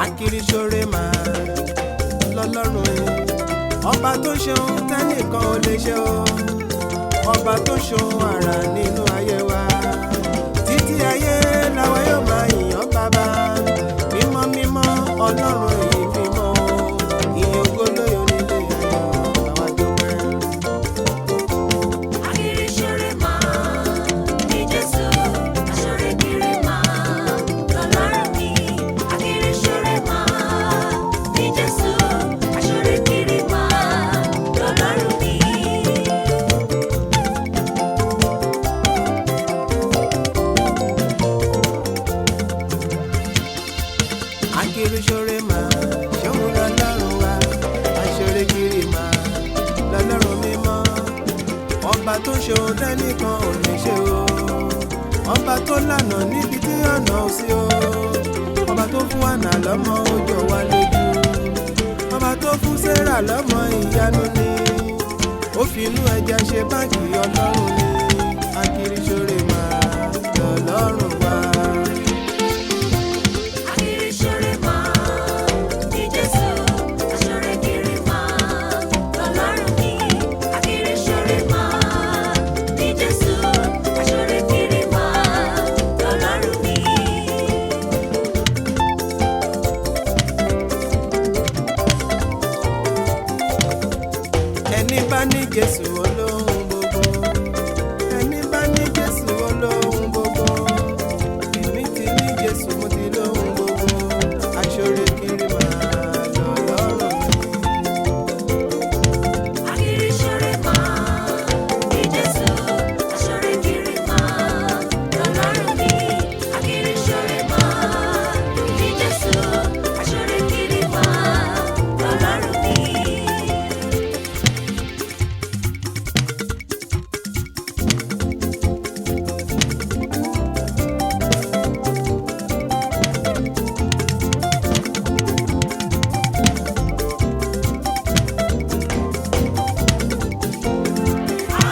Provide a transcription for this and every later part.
Akirisore máa lọ́lọ́run ọba tó ṣeun tẹ́nìkan ò lè ṣe o, ọba tó ṣeun àrà nínú ayé wa títí ayé làwa yóò máa yìn bàbá mímọ́ mímọ́ ọlọ́run èyí mímọ́ ìyìn ògo lóyè onílé ayọ̀ àwa dúpẹ́. Akirisore máa ní Jésù aṣọre kiri máa lọ́lọ́run mi. Akirisore máa ní Jésù aṣọre kiri máa lọ́lọ́run mi. Akirisore máa ṣòun lọ́lọ́run wa aṣọre kiri máa lọ́lọ́run mímọ́ ọba tó ṣeun tẹ́nìkan ò lè ṣe o, ọba tó lànà níbi tí ọ̀nà ò sí o, ọba tó fún àná lọ́mọ ó jọ wá lójú, ọba tó fún Sárà lọ́mọ ìyanu ni ó fi inú ẹja ṣe báńkì ọlọ́run ni Akirisore máa lọ́lọ́run wa. Akirisore máa ní Jésù aṣọre kiri máa lọ́lọ́run mi. Akirisore máa ní Jésù aṣọre kiri máa lọ́lọ́run mi. Ẹni bá ní Jésù olóhun gbogbo, ẹni bá ní Jésù olóhun gbogbo, èmi ti ní Jésù mo ti lóhun gbogbo, aṣọre kiri máa lọ́lọ́run mi. Akirisore máa ní Jésù aṣọre kiri máa lọ́lọ́run mi. Akirisore máa ní Jésù aṣọre kiri máa lọ́lọ́run mi.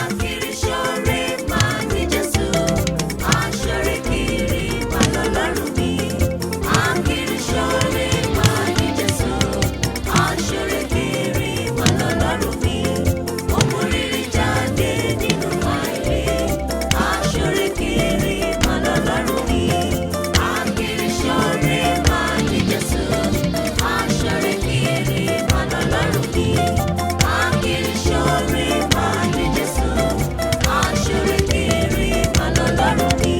Akirisore máa ní Jésù aṣọre kiri máa lọ́lọ́run mi. Akirisore máa ní Jésù aṣọre kiri máa lọ́lọ́run mi. Ó mú rírì jáde nínú àìrí. Aṣọre kiri máa lọ́lọ́run mi. Akirisore máa ní Jésù aṣọre kiri máa lọ́lọ́run mi. Akirisore máa ní Jésù aṣọre kiri máa lọ́lọ́run mi.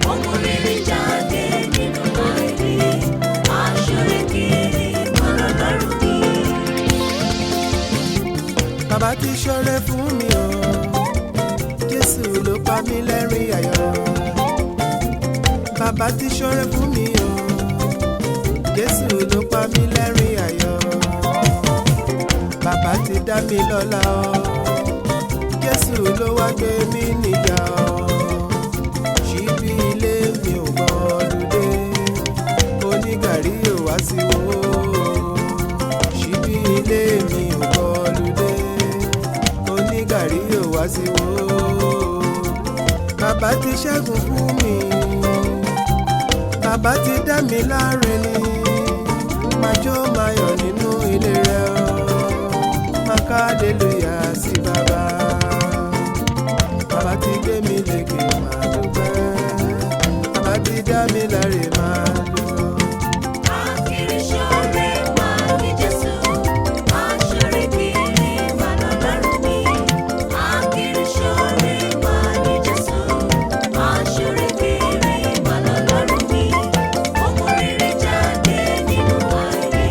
Ó mú rírì jáde nínú àìrí. Aṣọre kiri máa lọ́lọ́run mi. Bàbá ti ṣọrẹ fún mi o, Jésù ló pa mí lẹ́rìn ayọ̀. Bàbá ti ṣọrẹ fún mi o, Jésù ló pa mí lẹ́rìn ayọ̀. Bàbá ti dá mi lọ́lá o, Jésù ló wá gbé mi níjà o. Ṣíbí ilé mi ò gbọ́dúdé, onígàrí ò wá sí wo. Ṣíbí ilé mi ò gbọ́dúdé, onígàrí ò wá wá sí wo. Bàbá ti ṣẹ́gun fún mi, bàbá ti dá mi láre ni. Máa jó máa yọ̀ nínú ilé rẹ̀ o, máa ká hallelujah sí bàbá. Bàbá ti gbé mi lékè máa dúpẹ́, bàbá ti dá mi láre máa dúró. Akirisore máa ní Jésù, aṣọ́rẹ́ kiri máa lọ́lọ́run mi. Akirisore máa ní Jésù, aṣọ́rẹ́ kiri máa lọ́lọ́run mi. Ọmọ rere jáde nínú àìrí,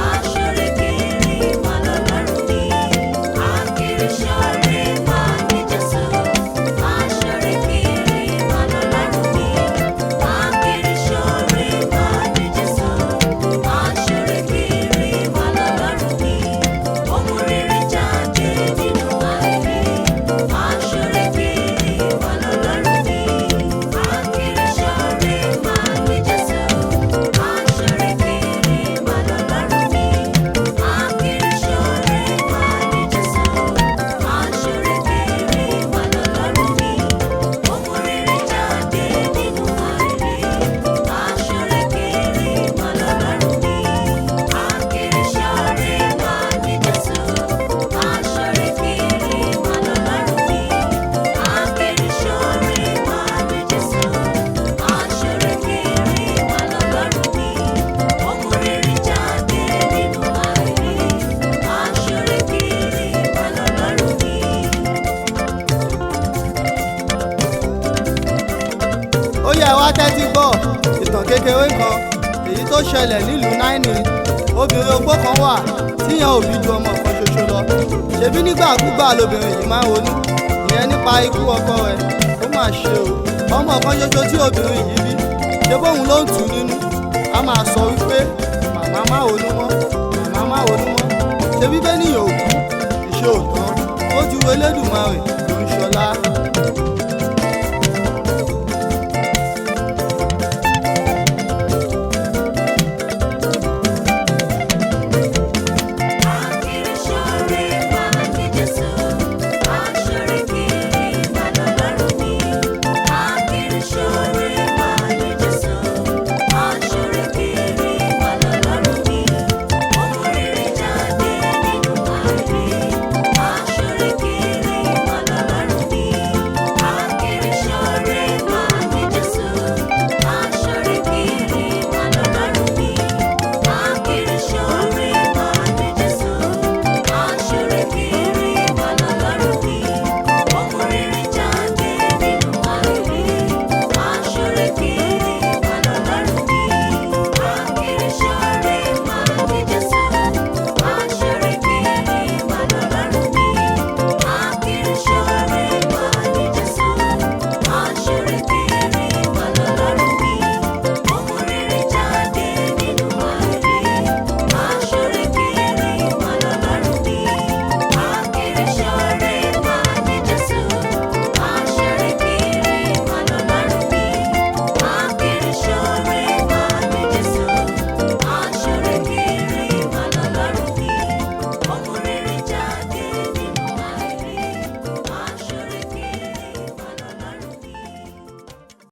aṣọ́rẹ́ kiri máa lọ́lọ́run mi. Akirisore máa ní Jésù, aṣọ́rẹ́ kiri máa lọ́lọ́run mi. Akirisore máa ní Jésù, aṣọ́rẹ́ kiri máa lọ́lọ́run mi. Ọmọ rere jáde nínú àìrí, aṣọ́rẹ́ kiri máa lọ́lọ́run mi. Akirisore máa ní Jésù, aṣọ́rẹ́ kiri máa lọ́lọ́run mi. Akirisore máa ní Jésù, aṣọ́rẹ́ kiri máa lọ́lọ́run mi. Ọmọ rere jáde nínú àìrí, aṣọ́rẹ́ kiri máa lọ́lọ́run mi. Akirisore máa ní Jésù, aṣọ́rẹ́ kiri máa lọ́lọ́run mi. Akirisore máa ní Jésù, aṣọ́rẹ́ kiri máa lọ́lọ́run mi. Ọmọ rere jáde nínú àìrí, aṣọ́rẹ́ kiri máa lọ́lọ́run mi. Ó yẹ wá tẹ́tí gbọ́ ìtàn kékeré kan èyí tó ṣẹlẹ̀ nílùú náírà. Obìnrin opó kan wà tíyan òbí ju ọmọ kan ṣoṣo lọ. Ṣebí nígbàkúgbà lobìnrin yìí máa ń ronú ìyẹn nípa ikú ọkọ rẹ̀. Ó mà ṣe o, ọmọ kan ṣoṣo tí obìnrin yìí bí ṣe bóun ló ń tù ú nínú. A máa sọ wípé màmá má ronú mọ́, màmá má ronú mọ́. Ṣebí bẹ́ẹ̀ níyàn òkú ìṣe òtán ó ti wo Elédùmarè ló ń ṣọlá.